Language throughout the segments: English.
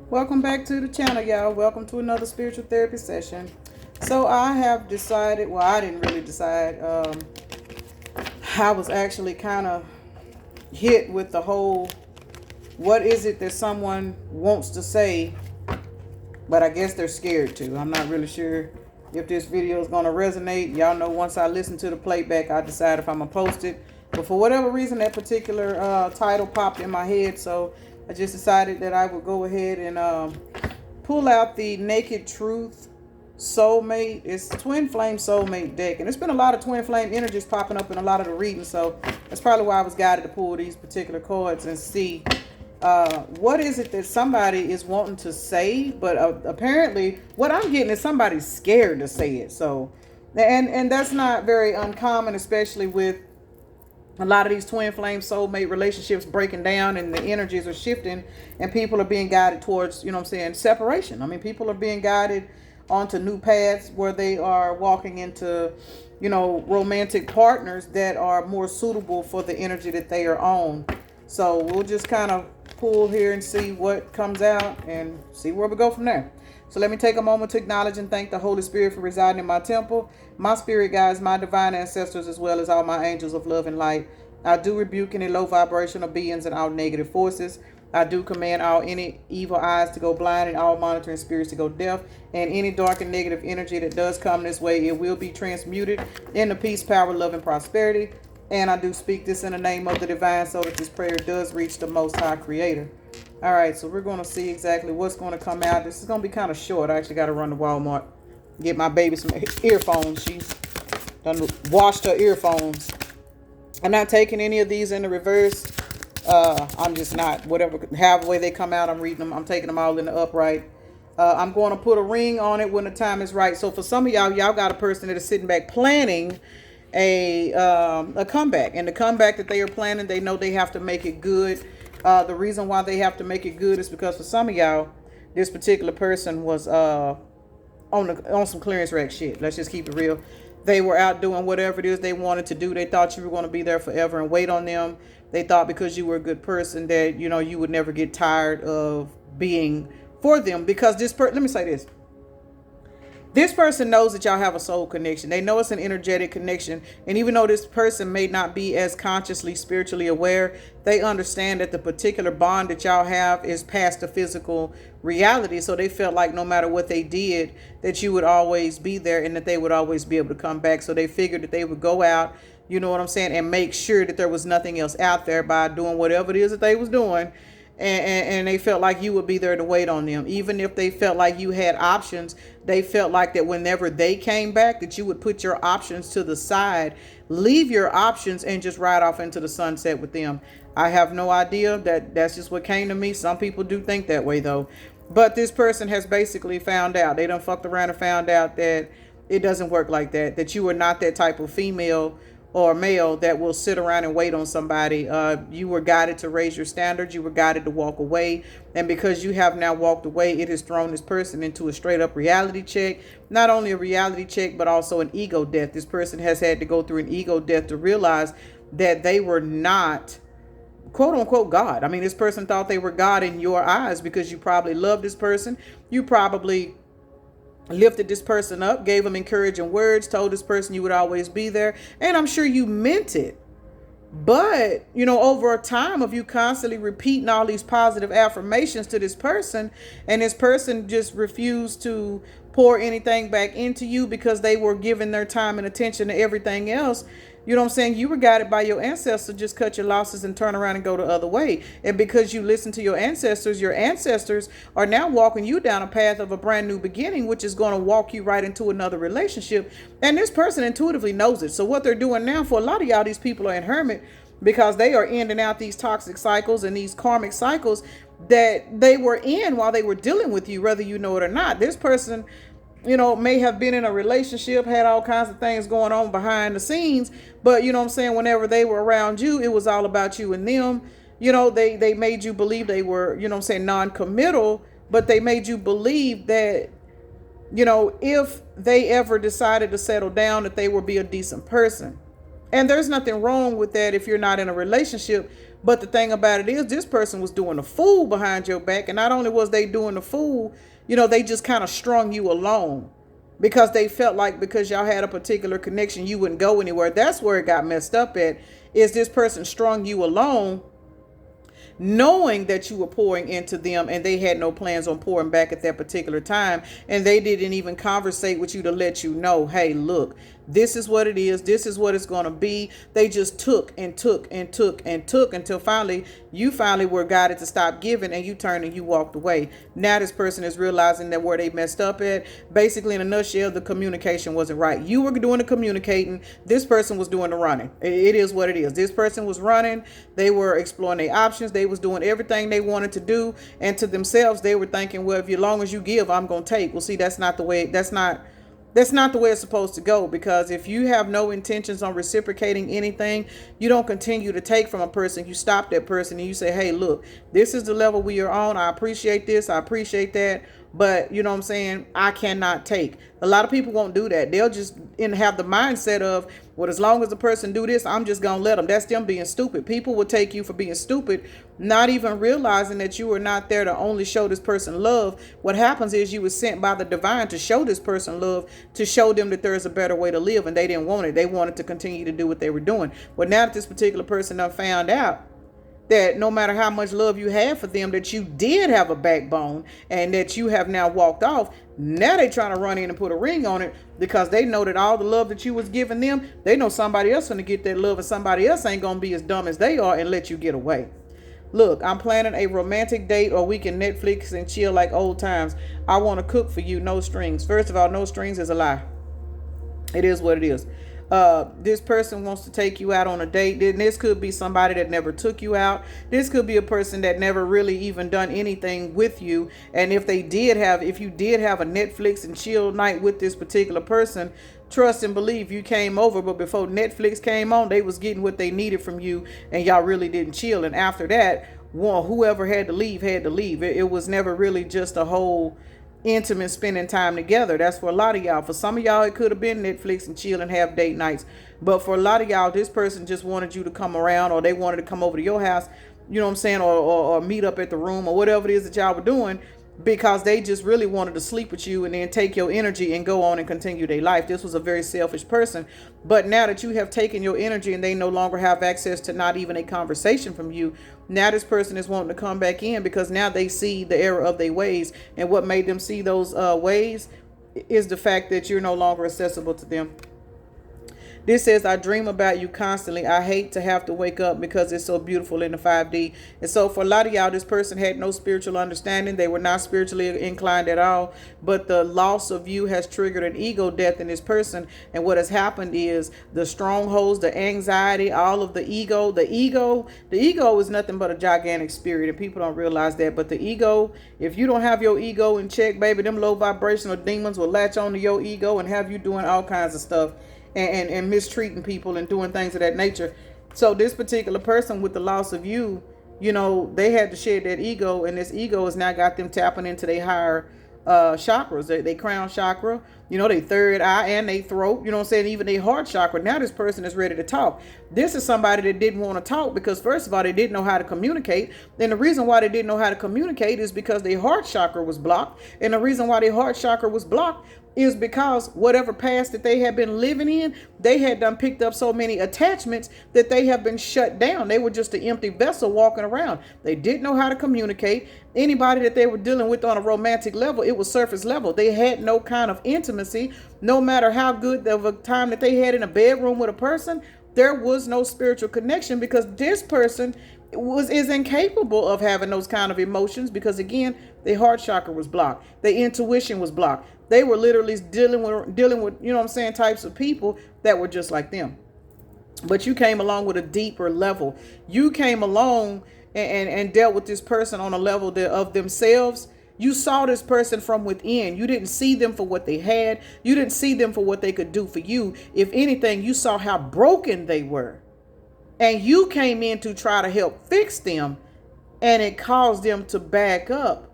Welcome back to the channel, y'all. Welcome to another spiritual therapy session. So I have decided, well, I didn't really decide. I was actually kind of hit with the whole, what is it that someone wants to say, but I guess they're scared to. I'm not really sure if this video is going to resonate. Y'all know once I listen to the playback, I decide if I'm going to post it. But for whatever reason, that particular title popped in my head. So I just decided that I would go ahead and pull out the Naked Truth Soulmate. It's Twin Flame Soulmate deck. And there's been a lot of Twin Flame energies popping up in a lot of the readings. So that's probably why I was guided to pull these particular cards and see what is it that somebody is wanting to say. But apparently what I'm getting is somebody's scared to say it. So, and that's not very uncommon, especially with a lot of these twin flame soulmate relationships breaking down and the energies are shifting and people are being guided towards, you know what I'm saying, separation. I mean, people are being guided onto new paths where they are walking into, you know, romantic partners that are more suitable for the energy that they are on. So we'll just kind of pull here and see what comes out and see where we go from there. So let me take a moment to acknowledge and thank the Holy Spirit for residing in my temple, my spirit guides, my divine ancestors, as well as all my angels of love and light. I do rebuke any low vibrational beings and all negative forces. I do command all any evil eyes to go blind and all monitoring spirits to go deaf. And any dark and negative energy that does come this way, it will be transmuted into peace, power, love, and prosperity. And I do speak this in the name of the divine so that this prayer does reach the Most High Creator. All right, so we're going to see exactly what's going to come out. This is going to be kind of short. I actually got to run to Walmart, get my baby some earphones. She's done washed her earphones. I'm not taking any of these in the reverse. I'm just not, however way they come out, I'm reading them. I'm taking them all in the upright. I'm going to put a ring on it when the time is right. So for some of y'all got a person that is sitting back planning a comeback. And the comeback that they are planning, they know they have to make it good. The reason why they have to make it good is because for some of y'all, this particular person was on some clearance rack shit. Let's just keep it real. They were out doing whatever it is they wanted to do. They thought you were going to be there forever and wait on them. They thought because you were a good person that, you know, you would never get tired of being for them. Because let me say this. This person knows that y'all have a soul connection. They know it's an energetic connection. And even though this person may not be as consciously, spiritually aware, they understand that the particular bond that y'all have is past the physical reality. So they felt like no matter what they did, that you would always be there and that they would always be able to come back. So they figured that they would go out, you know what I'm saying, and make sure that there was nothing else out there by doing whatever it is that they was doing. And they felt like you would be there to wait on them. Even if they felt like you had options, they felt like that whenever they came back, that you would put your options to the side, leave your options, and just ride off into the sunset with them. I have no idea. That's just what came to me. Some people do think that way, though. But this person has basically found out. They done fucked around and found out that it doesn't work like that. That you are not that type of female or male that will sit around and wait on somebody. You were guided to raise your standards. You were guided to walk away. And because you have now walked away, it has thrown this person into a straight up reality check. Not only a reality check, but also an ego death. This person has had to go through an ego death to realize that they were not, quote unquote, God. I mean, this person thought they were God in your eyes because you probably loved this person. You probably lifted this person up, gave them encouraging words, told this person you would always be there. And I'm sure you meant it. But, you know, over a time of you constantly repeating all these positive affirmations to this person, and this person just refused to pour anything back into you because they were giving their time and attention to everything else. You know what I'm saying? You were guided by your ancestors, just cut your losses and turn around and go the other way. And because you listen to your ancestors are now walking you down a path of a brand new beginning, which is going to walk you right into another relationship. And this person intuitively knows it. So what they're doing now, for a lot of y'all, these people are in hermit because they are ending out these toxic cycles and these karmic cycles that they were in while they were dealing with you, whether you know it or not. This person, you know, may have been in a relationship, had all kinds of things going on behind the scenes, but you know what I'm saying, whenever they were around you, it was all about you and them. You know, they made you believe they were, you know what I'm saying, non-committal, but they made you believe that, you know, if they ever decided to settle down, that they would be a decent person. And there's nothing wrong with that if you're not in a relationship. But the thing about it is, this person was doing the fool behind your back. And not only was they doing the fool, they just kind of strung you along because they felt like because y'all had a particular connection, you wouldn't go anywhere. That's where it got messed up at, is this person strung you along knowing that you were pouring into them and they had no plans on pouring back at that particular time. And they didn't even conversate with you to let you know, hey, look, this is what it is. This is what it's going to be. They just took and took and took and took until you finally were guided to stop giving, and you turned and you walked away. Now this person is realizing that where they messed up at, basically in a nutshell, the communication wasn't right. You were doing the communicating. This person was doing the running. It is what it is. This person was running. They were exploring their options. They was doing everything they wanted to do. And to themselves, they were thinking, well, if as long as you give, I'm going to take. Well, see, that's not the way it's supposed to go, because if you have no intentions on reciprocating anything, you don't continue to take from a person. You stop that person and you say, hey, look, this is the level we are on. I appreciate this. I appreciate that. But you know what I'm saying? I cannot take. A lot of people won't do that. They'll just have the mindset of, well, as long as the person do this, I'm just going to let them. That's them being stupid. People will take you for being stupid, not even realizing that you are not there to only show this person love. What happens is you were sent by the divine to show this person love, to show them that there is a better way to live, and they didn't want it. They wanted to continue to do what they were doing. But now that this particular person done found out that no matter how much love you had for them, that you did have a backbone and that you have now walked off, now they trying to run in and put a ring on it, because they know that all the love that you was giving them, they know somebody else going to get that love, and somebody else ain't going to be as dumb as they are and let you get away. Look, I'm planning a romantic date, or we can Netflix and chill like old times. I want to cook for you, no strings. First of all, no strings is a lie. It is what it is. This person wants to take you out on a date. Then this could be somebody that never took you out. This could be a person that never really even done anything with you. And if you did have a Netflix and chill night with this particular person, trust and believe you came over, but before Netflix came on, they was getting what they needed from you, and y'all really didn't chill. And after that, whoever had to leave had to leave. It was never really just a whole intimate spending time together. That's for a lot of y'all. For some of y'all, it could have been Netflix and chill and have date nights. But for a lot of y'all, this person just wanted you to come around, or they wanted to come over to your house, you know what I'm saying, or meet up at the room, or whatever it is that y'all were doing, because they just really wanted to sleep with you and then take your energy and go on and continue their life. This was a very selfish person. But now that you have taken your energy and they no longer have access to not even a conversation from you, now this person is wanting to come back in, because now they see the error of their ways. And what made them see those ways is the fact that you're no longer accessible to them. This says, I dream about you constantly. I hate to have to wake up because it's so beautiful in the 5D. And so for a lot of y'all, this person had no spiritual understanding. They were not spiritually inclined at all. But the loss of you has triggered an ego death in this person. And what has happened is the strongholds, the anxiety, all of the ego. The ego is nothing but a gigantic spirit. And people don't realize that. But the ego, if you don't have your ego in check, baby, them low vibrational demons will latch onto your ego and have you doing all kinds of stuff. And mistreating people and doing things of that nature. So this particular person, with the loss of you, they had to shed that ego, and this ego has now got them tapping into their higher chakras, they crown chakra, they third eye and they throat, you know what I'm saying, even their heart chakra. Now this person is ready to talk. This is somebody that didn't want to talk because, first of all, they didn't know how to communicate. And the reason why they didn't know how to communicate is because their heart chakra was blocked. And the reason why their heart chakra was blocked is because whatever past that they had been living in, they had done picked up so many attachments that they have been shut down. They were just an empty vessel walking around. They didn't know how to communicate. Anybody that they were dealing with on a romantic level, it was surface level. They had no kind of intimacy. No matter how good of a time that they had in a bedroom with a person, there was no spiritual connection, because this person is incapable of having those kind of emotions, because again, their heart chakra was blocked. Their intuition was blocked. They were literally dealing with, you know what I'm saying, types of people that were just like them. But you came along with a deeper level. You came along and dealt with this person on a level of themselves. You saw this person from within. You didn't see them for what they had. You didn't see them for what they could do for you. If anything, you saw how broken they were. And you came in to try to help fix them. And it caused them to back up,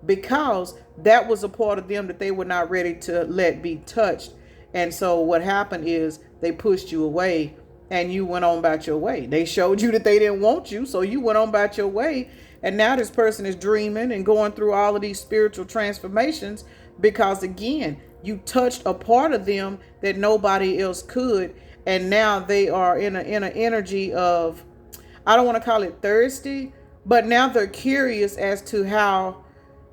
because that was a part of them that they were not ready to let be touched. And so what happened is they pushed you away. and you went on about your way. They showed you that they didn't want you, so you went on about your way. And now this person is dreaming and going through all of these spiritual transformations because, again, you touched a part of them that nobody else could. And now they are in an energy of, I don't want to call it thirsty, but now they're curious as to how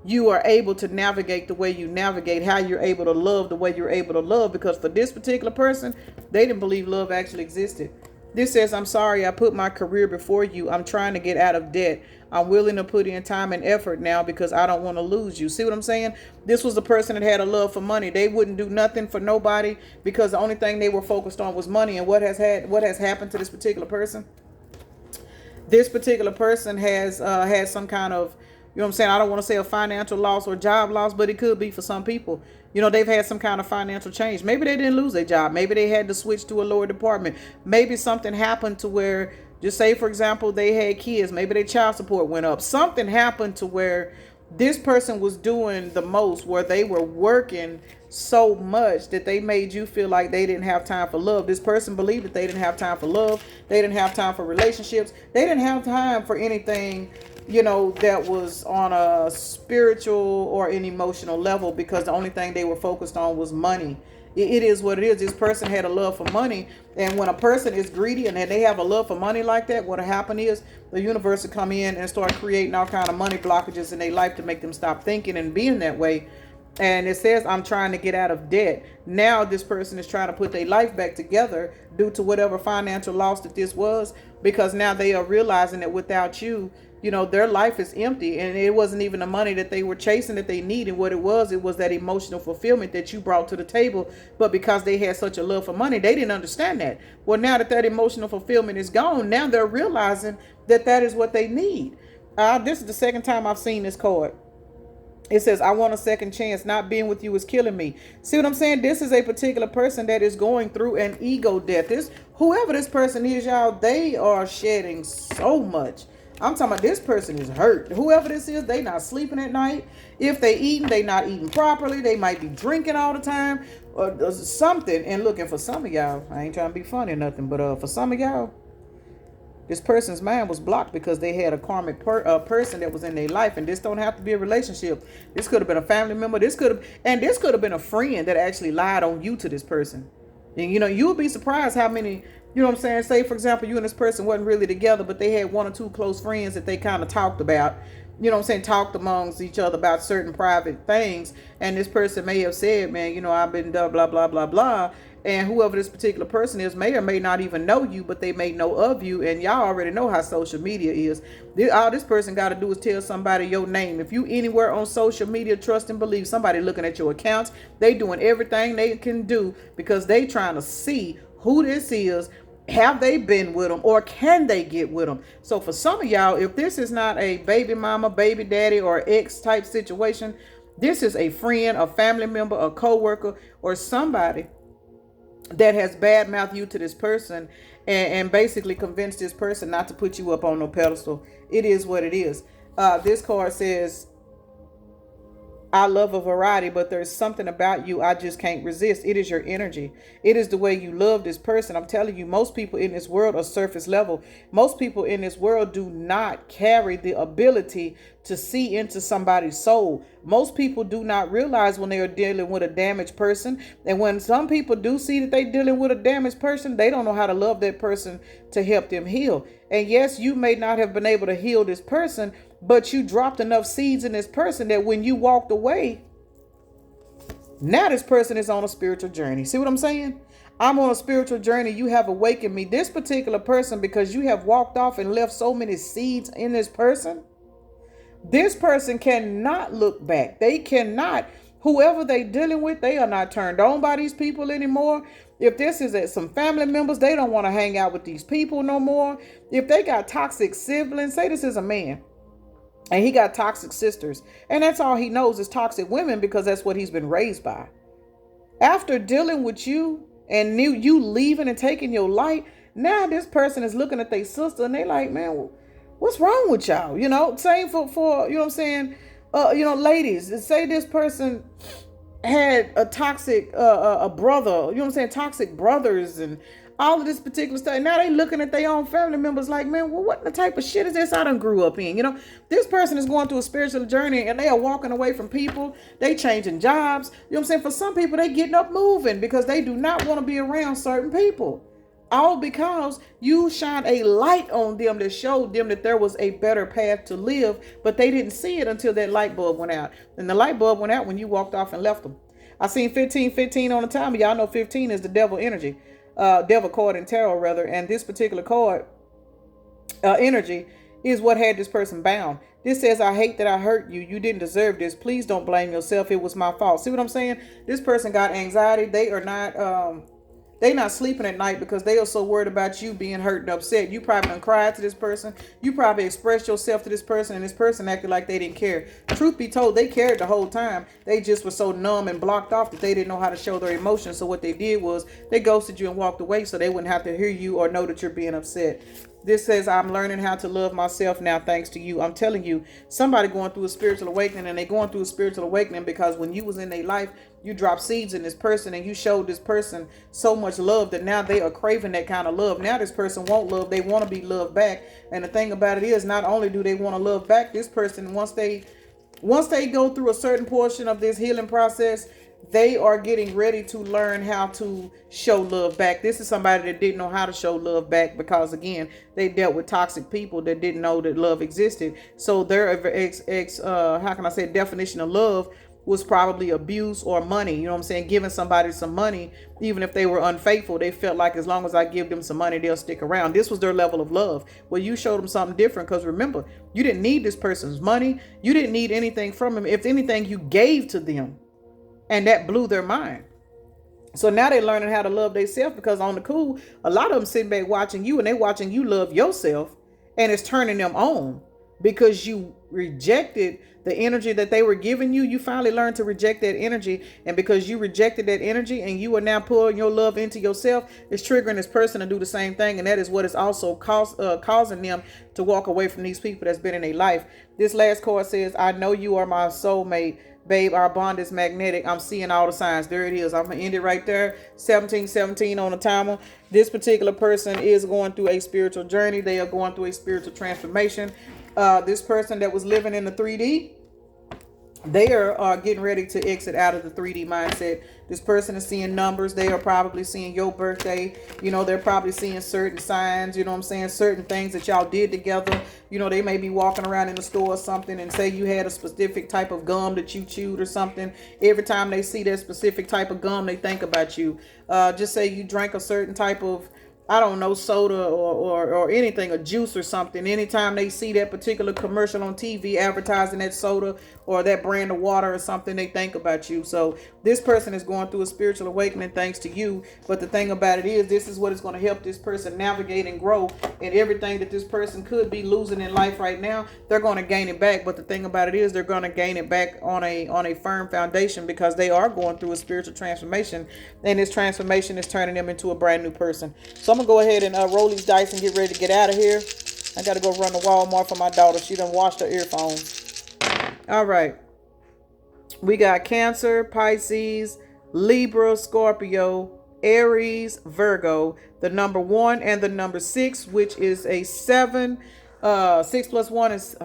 you are able to navigate the way you navigate, how you're able to love the way you're able to love. Because for this particular person, they didn't believe love actually existed. This says, I'm sorry, I put my career before you. I'm trying to get out of debt. I'm willing to put in time and effort now because I don't want to lose you. See what I'm saying? This was the person that had a love for money. They wouldn't do nothing for nobody because the only thing they were focused on was money. And what has happened to this particular person? This particular person has had some kind of, you know what I'm saying? I don't want to say a financial loss or job loss, but it could be for some people. You know, they've had some kind of financial change. Maybe they didn't lose their job. Maybe they had to switch to a lower department. Maybe something happened to where, just say, for example, they had kids. Maybe their child support went up. Something happened to where this person was doing the most, where they were working so much that they made you feel like they didn't have time for love. This person believed that they didn't have time for love. They didn't have time for relationships. They didn't have time for anything, you know, that was on a spiritual or an emotional level, because the only thing they were focused on was money. It is what it is. This person had a love for money. And when a person is greedy and they have a love for money like that, what'll happen is the universe will come in and start creating all kind of money blockages in their life to make them stop thinking and being that way. And it says, I'm trying to get out of debt. Now this person is trying to put their life back together due to whatever financial loss that this was, because now they are realizing that without you, you know, their life is empty, and it wasn't even the money that they were chasing that they needed. What it was that emotional fulfillment that you brought to the table. But because they had such a love for money, they didn't understand that. Well, now that emotional fulfillment is gone, now they're realizing that that is what they need. This is the second time I've seen this card. It says, I want a second chance. Not being with you is killing me. See what I'm saying? This is a particular person that is going through an ego death. Whoever this person is, y'all, they are shedding so much. I'm talking about this person is hurt. Whoever this is, they not sleeping at night. If they eating, they not eating properly. They might be drinking all the time or something. And looking, for some of y'all, I ain't trying to be funny or nothing, but for some of y'all, this person's mind was blocked because they had a karmic person that was in their life. And this don't have to be a relationship. This could have been a family member. This could have been a friend that actually lied on you to this person. And, you know, you'll be surprised how many, you know what I'm saying? Say, for example, you and this person wasn't really together, but they had one or two close friends that they kind of talked about, you know what I'm saying, talked amongst each other about certain private things. And this person may have said, man, you know, I've been blah, blah, blah, blah, blah. And whoever this particular person is may or may not even know you, but they may know of you. And y'all already know how social media is. All this person got to do is tell somebody your name. If you anywhere on social media, trust and believe, somebody looking at your accounts, they doing everything they can do because they trying to see who this is. Have they been with them, or can they get with them? So for some of y'all, if this is not a baby mama, baby daddy, or ex type situation, this is a friend, a family member, a co-worker, or somebody that has badmouthed you to this person and basically convinced this person not to put you up on no pedestal. It is what it is. This card says, I love a variety, but there's something about you I just can't resist. It is your energy. It is the way you love this person. I'm telling you, most people in this world are surface level. Most people in this world do not carry the ability to see into somebody's soul. Most people do not realize when they are dealing with a damaged person. And when some people do see that they're dealing with a damaged person, they don't know how to love that person to help them heal. And yes, you may not have been able to heal this person, but you dropped enough seeds in this person that when you walked away, now this person is on a spiritual journey. See what I'm saying? I'm on a spiritual journey. You have awakened me. This particular person, because you have walked off and left so many seeds in this person cannot look back. They cannot. Whoever they dealing with, they are not turned on by these people anymore. If this is some family members, they don't want to hang out with these people no more. If they got toxic siblings, say this is a man, and he got toxic sisters, and that's all he knows is toxic women because that's what he's been raised by. After dealing with you and you leaving and taking your light, now this person is looking at their sister and they like, man, what's wrong with y'all? You know, same for you know what I'm saying? You know, ladies, say this person had a toxic a brother, you know what I'm saying, toxic brothers and all of this particular stuff. And now they looking at their own family members like, man, well, what the type of shit is this I done grew up in? This person is going through a spiritual journey and they are walking away from people. They changing jobs. You know what I'm saying? For some people, they getting up moving because they do not want to be around certain people. All because you shine a light on them that showed them that there was a better path to live, but they didn't see it until that light bulb went out. And the light bulb went out when you walked off and left them. I seen 1515 on the time. Y'all know 15 is the devil energy, devil card in tarot rather. And this particular card energy is what had this person bound. This says, I hate that I hurt you. You didn't deserve this. Please don't blame yourself. It was my fault. See what I'm saying? This person got anxiety. They not sleeping at night because they are so worried about you being hurt and upset. You probably done cried to this person. You probably expressed yourself to this person, and this person acted like they didn't care. Truth be told, they cared the whole time. They just were so numb and blocked off that they didn't know how to show their emotions. So what they did was they ghosted you and walked away so they wouldn't have to hear you or know that you're being upset. This says, I'm learning how to love myself now thanks to you. I'm telling you, somebody going through a spiritual awakening, and they going through a spiritual awakening because when you was in their life, you dropped seeds in this person and you showed this person so much love that now they are craving that kind of love. Now this person won't love. They want to be loved back. And the thing about it is, not only do they want to love back, this person, once they go through a certain portion of this healing process, they are getting ready to learn how to show love back. This is somebody that didn't know how to show love back because, again, they dealt with toxic people that didn't know that love existed. So their definition of love was probably abuse or money. You know what I'm saying? Giving somebody some money, even if they were unfaithful, they felt like as long as I give them some money, they'll stick around. This was their level of love. Well, you showed them something different because remember, you didn't need this person's money. You didn't need anything from them. If anything, you gave to them. And that blew their mind. So now they're learning how to love themselves because on the cool, a lot of them sitting back watching you and they watching you love yourself, and it's turning them on because you rejected the energy that they were giving you. You finally learned to reject that energy. And because you rejected that energy and you are now pouring your love into yourself, it's triggering this person to do the same thing. And that is what is also causing them to walk away from these people that's been in their life. This last card says, I know you are my soulmate. Babe, our bond is magnetic. I'm seeing all the signs. There it is. I'm going to end it right there. 1717 on the timer. This particular person is going through a spiritual journey. They are going through a spiritual transformation. This person that was living in the 3D, they are getting ready to exit out of the 3D mindset. This person is seeing numbers. They are probably seeing your birthday. They're probably seeing certain signs, certain things that y'all did together. They may be walking around in the store or something and say you had a specific type of gum that you chewed or something. Every time they see that specific type of gum, they think about you. Just say you drank a certain type of, I don't know, soda or anything, a juice or something. Anytime they see that particular commercial on TV advertising that soda or that brand of water or something, they think about you. So this person is going through a spiritual awakening thanks to you. But the thing about it is, this is what is going to help this person navigate and grow. And everything that this person could be losing in life right now, they're going to gain it back. But the thing about it is, they're going to gain it back on a firm foundation because they are going through a spiritual transformation. And this transformation is turning them into a brand new person. So I'm going to go ahead and roll these dice and get ready to get out of here. I got to go run to Walmart for my daughter. She done washed her earphones. All right. We got Cancer, Pisces, Libra, Scorpio, Aries, Virgo, the number 1 and the number 6, which is a 7. 6 plus 1 is,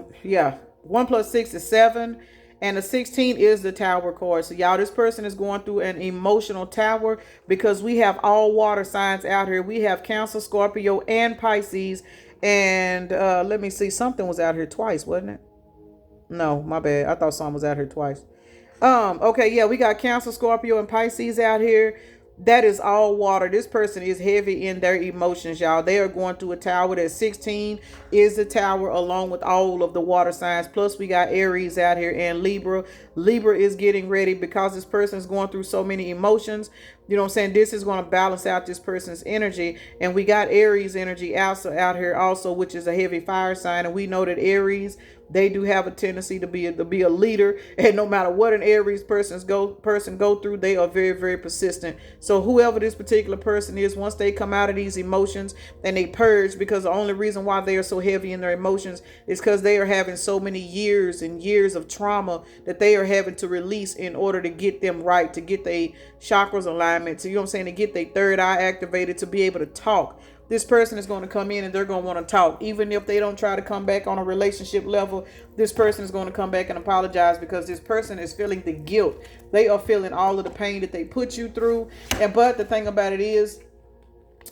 1 plus 6 is 7. And the 16 is the Tower card. So y'all, this person is going through an emotional tower because we have all water signs out here. We have Cancer, Scorpio, and Pisces. And let me see, something was out here twice, wasn't it? No, my bad. I thought something was out here twice. Okay, yeah, we got Cancer, Scorpio, and Pisces out here. That is all water. This person is heavy in their emotions, y'all. They are going through a tower. That 16 is the tower along with all of the water signs. Plus we got Aries out here and Libra. Libra is getting ready because this person is going through so many emotions. You know what I'm saying? This is going to balance out this person's energy. And we got Aries energy also out here also, which is a heavy fire sign. And we know that Aries, they do have a tendency to be a leader. And no matter what an Aries person go through, they are very, very persistent. So whoever this particular person is, once they come out of these emotions and they purge, because the only reason why they are so heavy in their emotions is because they are having so many years and years of trauma that they are having to release in order to get them right, to get their chakras aligned alignment, to, you know what I'm saying, to get their third eye activated, to be able to talk. This person is going to come in and they're going to want to talk. Even if they don't try to come back on a relationship level, this person is going to come back and apologize, because this person is feeling the guilt. They are feeling all of the pain that they put you through. But the thing about it is,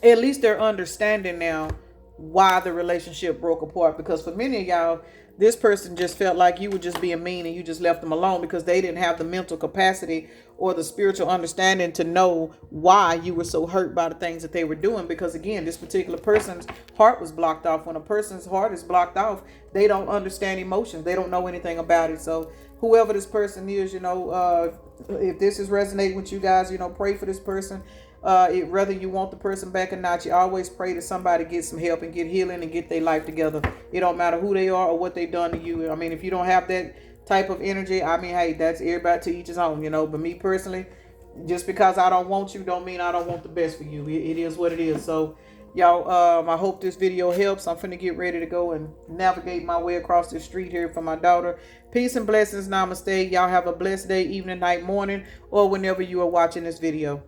at least they're understanding now why the relationship broke apart. Because for many of y'all, this person just felt like you were just being mean and you just left them alone, because they didn't have the mental capacity or the spiritual understanding to know why you were so hurt by the things that they were doing. Because again, this particular person's heart was blocked off. When a person's heart is blocked off, they don't understand emotions. They don't know anything about it. So whoever this person is, if this is resonating with you guys, pray for this person. Whether you want the person back or not, you always pray that somebody get some help and get healing and get their life together. It don't matter who they are or what they done to you. I mean, if you don't have that type of energy, I mean, hey, that's everybody to each his own, But me personally, just because I don't want you don't mean I don't want the best for you. It is what it is. So, y'all, I hope this video helps. I'm finna get ready to go and navigate my way across the street here for my daughter. Peace and blessings. Namaste. Y'all have a blessed day, evening, night, morning, or whenever you are watching this video.